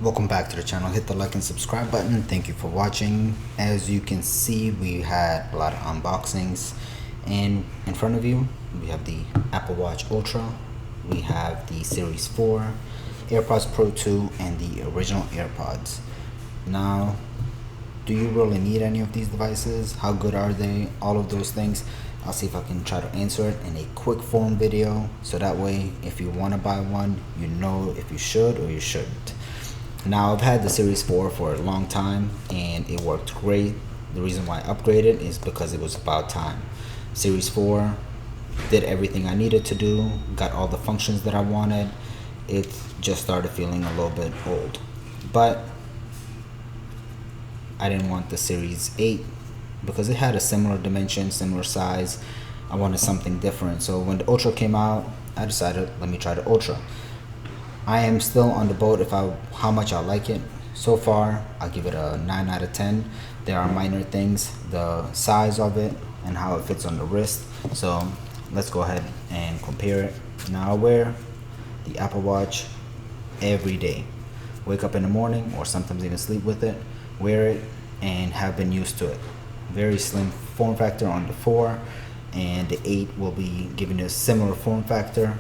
Welcome back to the channel. Hit the like and subscribe button. Thank you for watching. As you can see, we had a lot of unboxings, and in front of you we have the Apple Watch Ultra, we have the Series 4, Airpods Pro 2, and the original AirPods. Now, do you really need any of these devices? How good are they? All of those things. I'll see if I can try to answer it in a quick form video, so that way if you want to buy one, you know if you should or you shouldn't. Now, I've had the Series 4 for a long time and it worked great. The reason why I upgraded is because it was about time. Series 4 did everything I needed to do, got all the functions that I wanted. It just started feeling a little bit old. But I didn't want the Series 8 because it had a similar dimension, similar size. I wanted something different. So when the Ultra came out, I decided, let me try the Ultra. I am still on the boat how much I like it. So far, I'll give it a 9 out of 10. There are minor things, the size of it and how it fits on the wrist. So let's go ahead and compare it. Now, I wear the Apple Watch every day. Wake up in the morning or sometimes even sleep with it, wear it, and have been used to it. Very slim form factor on the 4, and the 8 will be giving a similar form factor.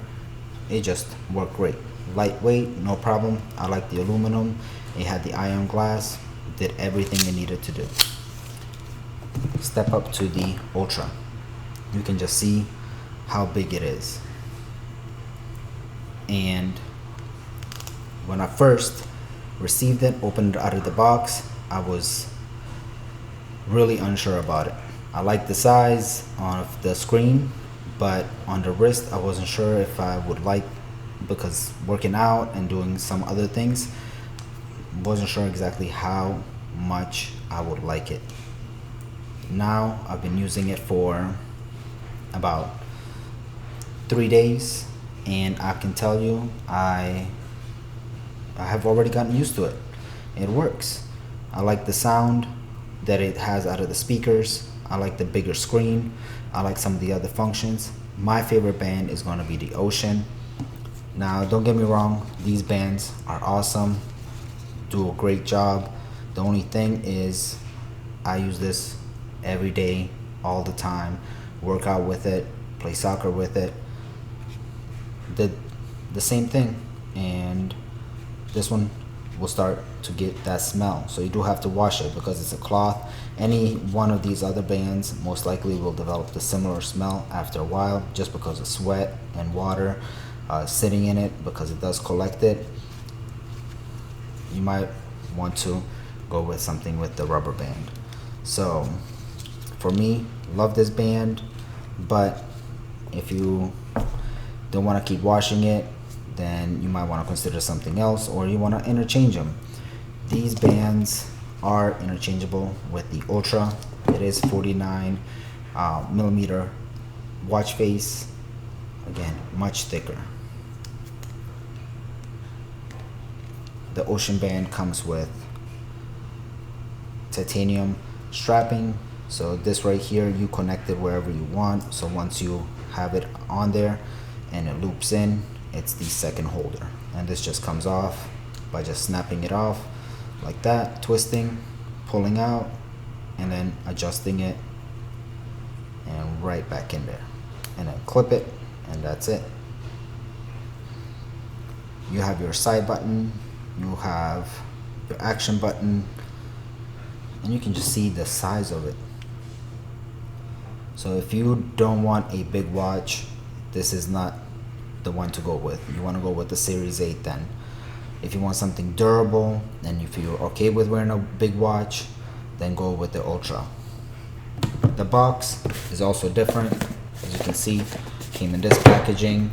It just worked great. Lightweight, no problem. I like the aluminum. It had the ion glass. Did everything it needed to do. Step up to the Ultra. You can just see how big it is. And when I first received it, opened it out of the box, I was really unsure about it. I like the size of the screen, but on the wrist I wasn't sure if I would like, because working out and doing some other things, wasn't sure exactly how much I would like it. Now I've been using it for about 3 days, and I can tell you I have already gotten used to it. It works. I like the sound that it has out of the speakers. I like the bigger screen. I like some of the other functions. My favorite band is going to be the Ocean. Now, don't get me wrong, these bands are awesome, do a great job. The only thing is I use this every day, all the time, work out with it, play soccer with it, the same thing. And this one will start to get that smell, so you do have to wash it because it's a cloth. Any one of these other bands most likely will develop the similar smell after a while, just because of sweat and water sitting in it, because it does collect it. You might want to go with something with the rubber band. So for me, love this band, but if you don't want to keep washing it, then you might want to consider something else, or you want to interchange them. These bands are interchangeable with the Ultra. It is 49 millimeter watch face, again much thicker. The Ocean band comes with titanium strapping, so this right here, you connect it wherever you want. So once you have it on there and it loops in, it's the second holder, and this just comes off by just snapping it off like that, twisting, pulling out, and then adjusting it, and right back in there, and then clip it, and that's it. You have your side button, you have your action button, and you can just see the size of it. So if you don't want a big watch, this is not the one to go with. You want to go with the Series 8 then. If you want something durable and if you're okay with wearing a big watch, then go with the Ultra. The box is also different. As you can see, came in this packaging,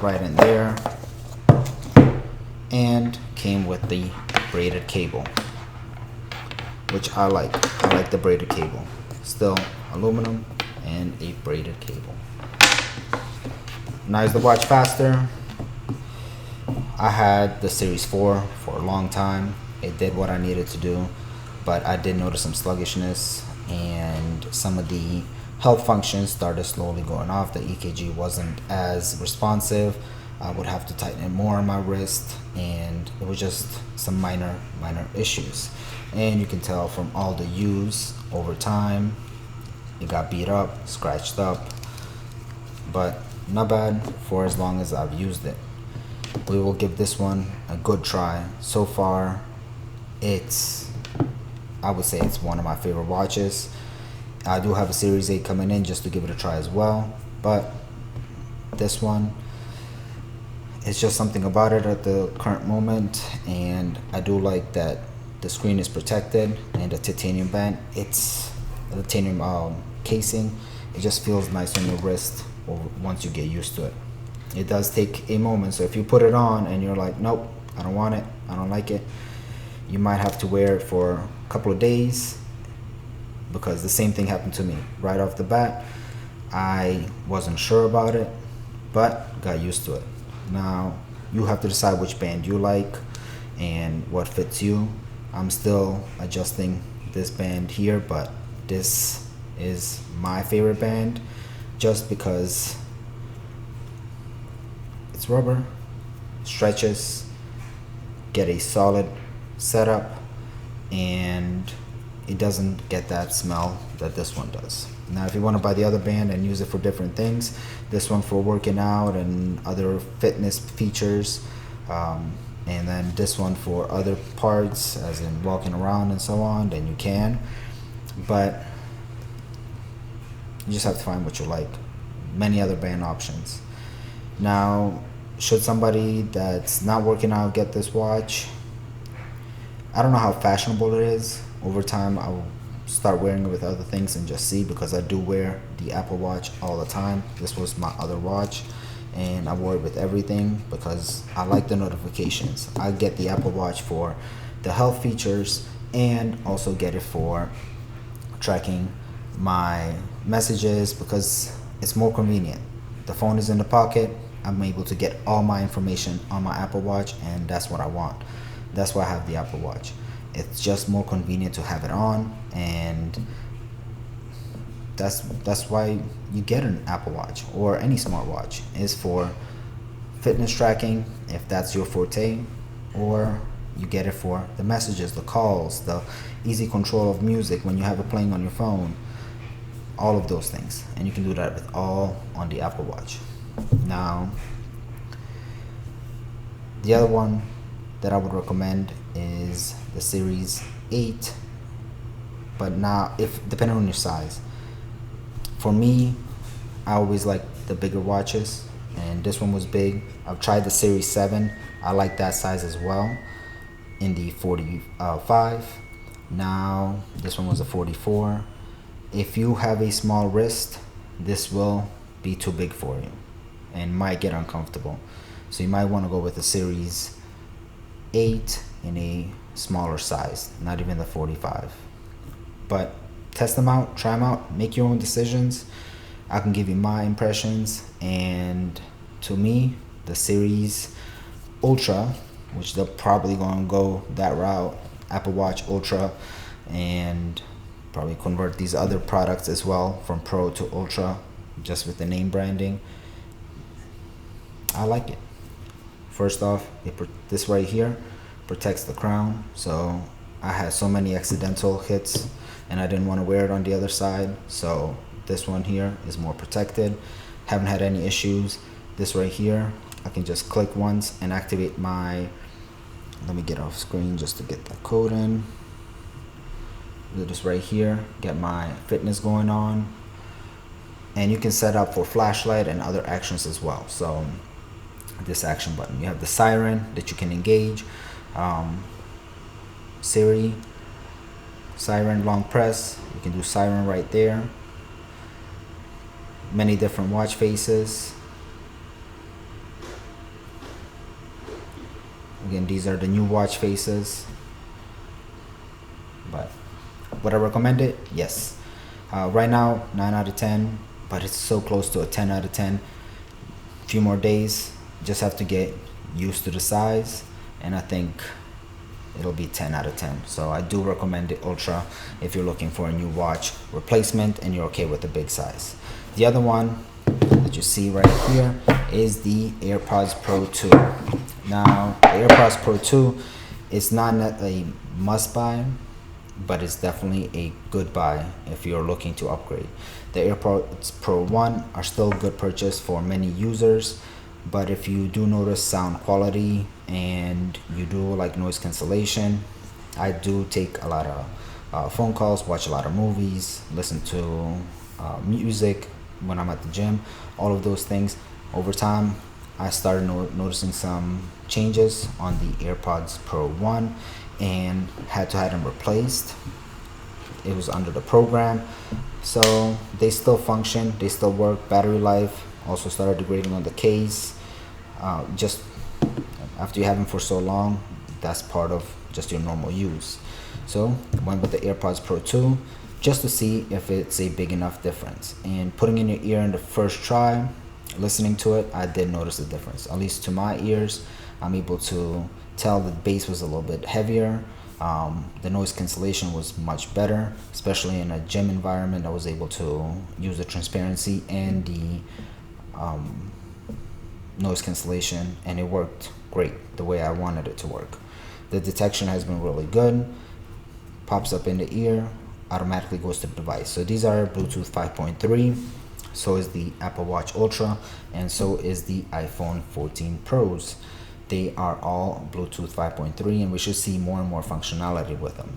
right in there, and came with the braided cable, which I like. I like the braided cable. Still aluminum and a braided cable. Now, is the watch faster? I had the Series 4 for a long time. It did what I needed to do, but I did notice some sluggishness, and some of the health functions started slowly going off. The EKG wasn't as responsive. I would have to tighten it more on my wrist, and it was just some minor issues. And you can tell from all the use over time, it got beat up, scratched up, but not bad for as long as I've used it. We will give this one a good try. So far, I would say it's one of my favorite watches. I do have a Series 8 coming in just to give it a try as well, but this one, it's just something about it at the current moment, and I do like that the screen is protected and the titanium band, it's a titanium casing. It just feels nice on your wrist once you get used to it. It does take a moment, so if you put it on and you're like, nope, I don't want it, I don't like it, you might have to wear it for a couple of days, because the same thing happened to me right off the bat. I wasn't sure about it, but got used to it. Now you have to decide which band you like and what fits you. I'm still adjusting this band here, but this is my favorite band just because it's rubber, stretches, get a solid setup, and it doesn't get that smell that this one does. Now if you want to buy the other band and use it for different things, this one for working out and other fitness features, and then this one for other parts as in walking around and so on, then you can, but you just have to find what you like. Many other band options. Now should somebody that's not working out get this watch, I don't know how fashionable it is. Over time I'll start wearing it with other things and just see, because I do wear the Apple Watch all the time. This was my other watch and I wore it with everything because I like the notifications. I get the Apple Watch for the health features and also get it for tracking my messages because it's more convenient. The phone is in the pocket, I'm able to get all my information on my Apple Watch, and that's what I want. That's why I have the Apple Watch. It's just more convenient to have it on, and that's why you get an Apple Watch or any smartwatch, is for fitness tracking if that's your forte, or you get it for the messages, the calls, the easy control of music when you have it playing on your phone, all of those things. And you can do that with all on the Apple Watch. Now the other one that I would recommend is the Series 8, but now if depending on your size. For me, I always like the bigger watches, and this one was big. I've tried the Series 7, I like that size as well, in the 45. Now this one was a 44. If you have a small wrist, this will be too big for you and might get uncomfortable, so you might want to go with the Series 8 in a smaller size, not even the 45. But test them out, try them out, make your own decisions. I can give you my impressions, and to me, the Series Ultra, which they're probably going to go that route, Apple Watch Ultra, and probably convert these other products as well from Pro to Ultra, just with the name branding. I like it. First off, this right here protects the crown, so I had so many accidental hits and I didn't want to wear it on the other side, so this one here is more protected. Haven't had any issues. This right here, I can just click once and activate my, let me get off screen just to get that code in. Do this right here, get my fitness going on, and you can set up for flashlight and other actions as well. So this action button, you have the siren that you can engage, Siri, siren, long press, you can do siren right there. Many different watch faces. Again, these are the new watch faces, but would I recommend it? Yes. Right now 9 out of 10, but it's so close to a 10 out of 10. A few more days, just have to get used to the size, and I think it'll be 10 out of 10. So I do recommend the Ultra if you're looking for a new watch replacement and you're okay with the big size. The other one, the what you see right here is the AirPods Pro 2. Now, the AirPods Pro 2 is not a must buy, but it's definitely a good buy if you're looking to upgrade. The AirPods Pro 1 are still a good purchase for many users, but if you do notice sound quality and you do like noise cancellation, I do take a lot of phone calls, watch a lot of movies, listen to music when I'm at the gym, all of those things. Over time, I started noticing some changes on the AirPods Pro 1 and had to have them replaced. It was under the program, so they still function, they still work. Battery life also started degrading on the case. Just after you have them for so long, that's part of just your normal use. So I went with the AirPods Pro 2 just to see if it's a big enough difference. And putting in your ear in the first try, listening to it, I did notice a difference. At least to my ears, I'm able to tell the bass was a little bit heavier. The noise cancellation was much better, especially in a gym environment. I was able to use the transparency and the noise cancellation, and it worked great the way I wanted it to work. The detection has been really good. Pops up in the ear, automatically goes to the device. So these are Bluetooth 5.3. So is the Apple Watch Ultra, and so is the iPhone 14 Pros. They are all Bluetooth 5.3, and we should see more and more functionality with them.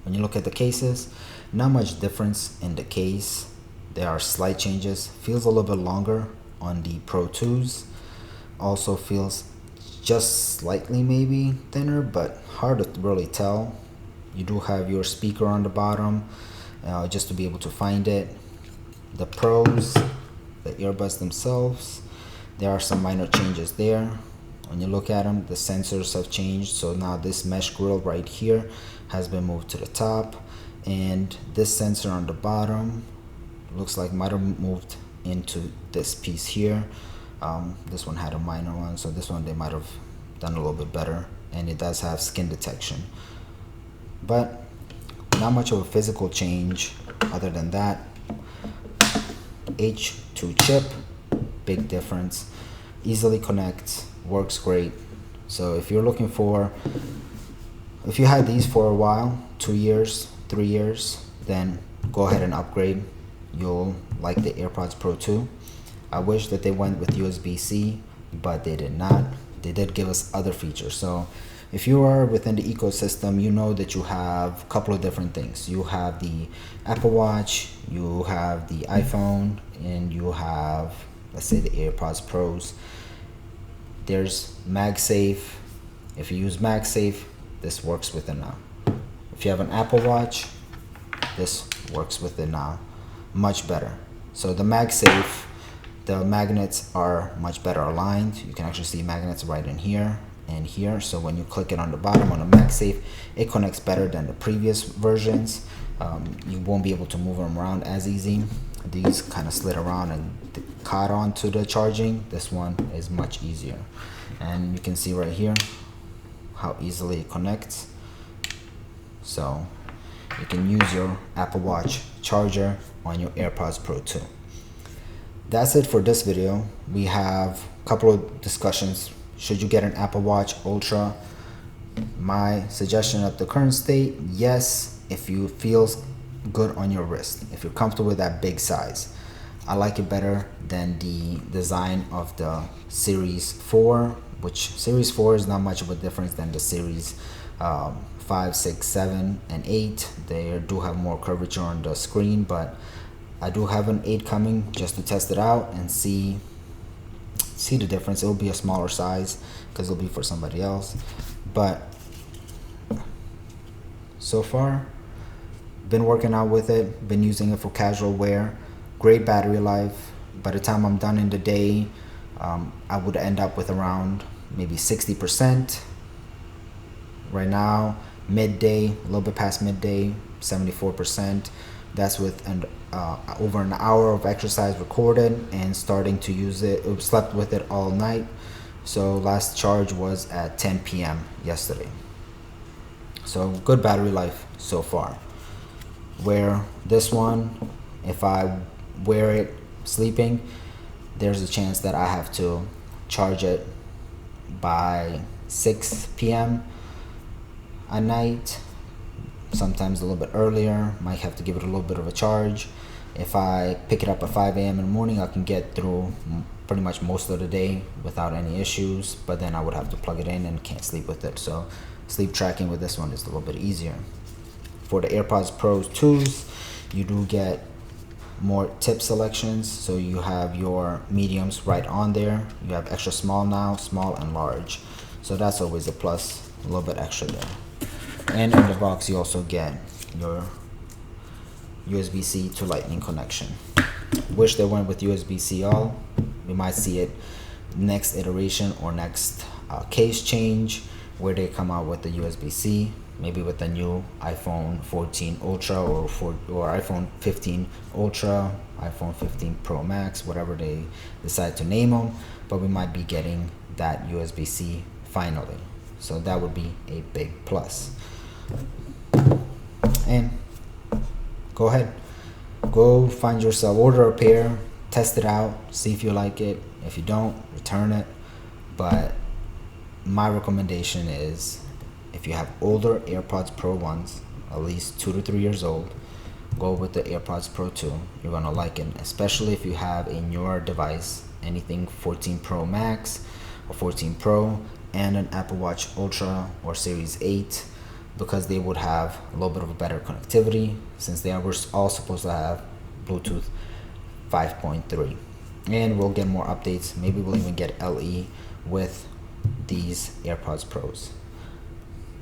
When you look at the cases, not much difference in the case. There are slight changes. Feels a little bit longer on the Pro 2s. Also feels just slightly maybe thinner, but hard to really tell. You do have your speaker on the bottom, just to be able to find it. The Pros, the earbuds themselves, there are some minor changes there. When you look at them, the sensors have changed. So now this mesh grill right here has been moved to the top, and this sensor on the bottom looks like might have moved into this piece here. This one had a minor one, so this one they might have done a little bit better, and it does have skin detection, but not much of a physical change other than that. H2 chip, big difference. Easily connects, works great. So if you're looking for, if you had these for a while, 2 years, 3 years, then go ahead and upgrade. You'll like the AirPods Pro 2. I wish that they went with USB-C, but they did not. They did give us other features. So if you are within the ecosystem, you know that you have a couple of different things. You have the Apple Watch, you have the iPhone, and you have, let's say, the AirPods Pros. There's MagSafe. If you use MagSafe, this works with it now. If you have an Apple Watch, this works with it now. Much better. So the MagSafe, the magnets are much better aligned. You can actually see magnets right in here and here. So when you click it on the bottom on the MagSafe, it connects better than the previous versions. You won't be able to move them around as easy. These kind of slid around and caught on to the charging. This one is much easier. And you can see right here how easily it connects. So you can use your Apple Watch charger on your AirPods Pro 2. That's it for this video. We have a couple of discussions. Should you get an Apple Watch Ultra? My suggestion at the current state, yes, if you feels good on your wrist, if you're comfortable with that big size. I like it better than the design of the Series 4, which Series 4 is not much of a difference than the Series 5, 6, 7, and 8. They do have more curvature on the screen, but I do have an 8 coming just to test it out and see the difference. It'll be a smaller size because it'll be for somebody else, but so far been working out with it, been using it for casual wear. Great battery life. By the time I'm done in the day, I would end up with around maybe 60%. Right now, midday, a little bit past midday, 74%. That's with over an hour of exercise recorded and starting to use it. I slept with it all night. So last charge was at 10 p.m. yesterday. So good battery life so far. Where this one, if I wear it sleeping, there's a chance that I have to charge it by 6 p.m. at night, sometimes a little bit earlier. Might have to give it a little bit of a charge. If I pick it up at 5 a.m. in the morning, I can get through pretty much most of the day without any issues, but then I would have to plug it in and can't sleep with it. So sleep tracking with this one is a little bit easier. For the AirPods Pro 2s, you do get more tip selections. So you have your mediums right on there. You have extra small now, small and large. So that's always a plus, a little bit extra there. And in the box, you also get your USB-C to Lightning connection. Wish they went with USB-C all. We might see it next iteration or next case change where they come out with the USB-C, maybe with the new iPhone 14 Ultra or iPhone 15 Ultra, iPhone 15 Pro Max, whatever they decide to name them. But we might be getting that USB-C finally. So that would be a big plus. And go ahead, go find yourself, order a pair, test it out, see if you like it. If you don't, return it. But my recommendation is, if you have older AirPods Pro ones, at least 2 to 3 years old, go with the AirPods Pro 2. You're gonna like it, especially if you have a newer device, anything 14 Pro Max or 14 Pro, and an Apple Watch Ultra or Series 8, because they would have a little bit of a better connectivity, since they are all supposed to have Bluetooth 5.3. And we'll get more updates. Maybe we'll even get LE with these AirPods Pros.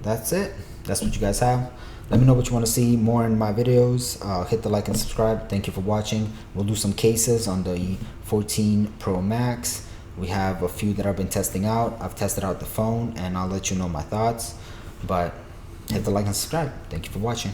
That's it. That's what you guys have. Let me know what you want to see more in my videos. Hit the like and subscribe. Thank you for watching. We'll do some cases on the 14 Pro Max. We have a few that I've been testing out. I've tested out the phone, and I'll let you know my thoughts. But hit the like and subscribe. Thank you for watching.